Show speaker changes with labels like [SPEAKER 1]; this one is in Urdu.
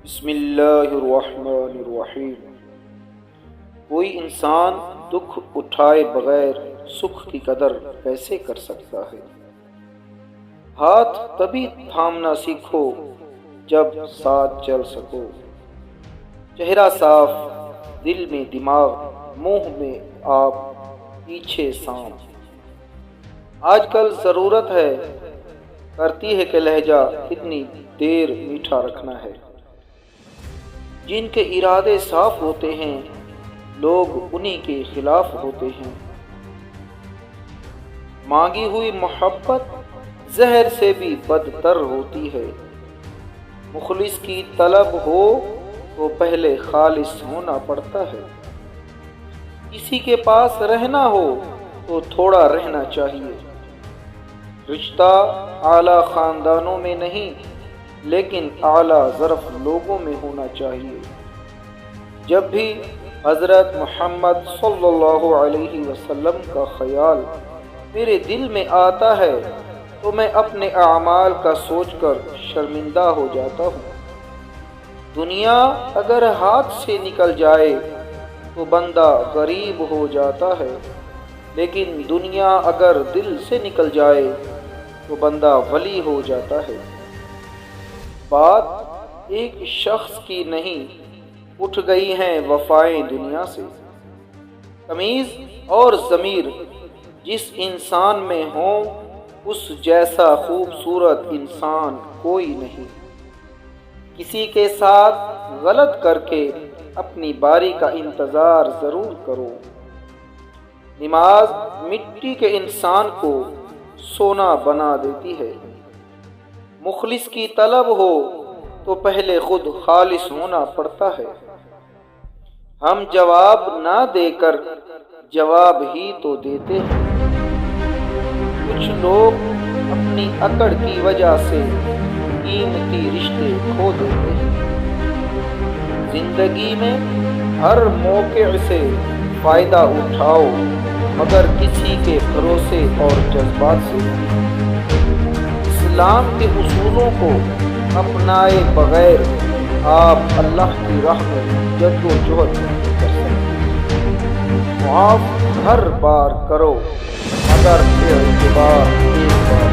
[SPEAKER 1] بسم اللہ الرحمن الرحیم۔ کوئی انسان دکھ اٹھائے بغیر سکھ کی قدر کیسے کر سکتا ہے؟ ہاتھ تبھی تھامنا سیکھو جب ساتھ چل سکو۔ چہرہ صاف، دل میں دماغ، منہ میں آپ، پیچھے سانپ۔ آج کل ضرورت ہے کرتی ہے کہ لہجہ کتنی دیر میٹھا رکھنا ہے۔ جن کے ارادے صاف ہوتے ہیں لوگ انہی کے خلاف ہوتے ہیں۔ مانگی ہوئی محبت زہر سے بھی بدتر ہوتی ہے۔ مخلص کی طلب ہو تو پہلے خالص ہونا پڑتا ہے۔ کسی کے پاس رہنا ہو تو تھوڑا رہنا چاہیے۔ رشتہ اعلیٰ خاندانوں میں نہیں لیکن اعلیٰ ظرف لوگوں میں ہونا چاہیے۔ جب بھی حضرت محمد صلی اللہ علیہ وسلم کا خیال میرے دل میں آتا ہے تو میں اپنے اعمال کا سوچ کر شرمندہ ہو جاتا ہوں۔ دنیا اگر ہاتھ سے نکل جائے تو بندہ غریب ہو جاتا ہے، لیکن دنیا اگر دل سے نکل جائے تو بندہ ولی ہو جاتا ہے۔ بات ایک شخص کی نہیں، اٹھ گئی ہیں وفائیں دنیا سے۔ تمیز اور ضمیر جس انسان میں ہو اس جیسا خوبصورت انسان کوئی نہیں۔ کسی کے ساتھ غلط کر کے اپنی باری کا انتظار ضرور کرو۔ نماز مٹی کے انسان کو سونا بنا دیتی ہے۔ مخلص کی طلب ہو تو پہلے خود خالص ہونا پڑتا ہے۔ ہم جواب نہ دے کر جواب ہی تو دیتے ہیں۔ کچھ لوگ اپنی اکڑ کی وجہ سے قیمتی رشتے کھو دیتے ہیں۔ زندگی میں ہر موقع سے فائدہ اٹھاؤ مگر کسی کے بھروسے اور جذبات سے نہیں۔ اسلام کے اصولوں کو اپنائے بغیر آپ اللہ کی راہ میں جد و جہد نہیں کر سکتے۔ معاف ہر بار کرو مگر اعتبار ایک بار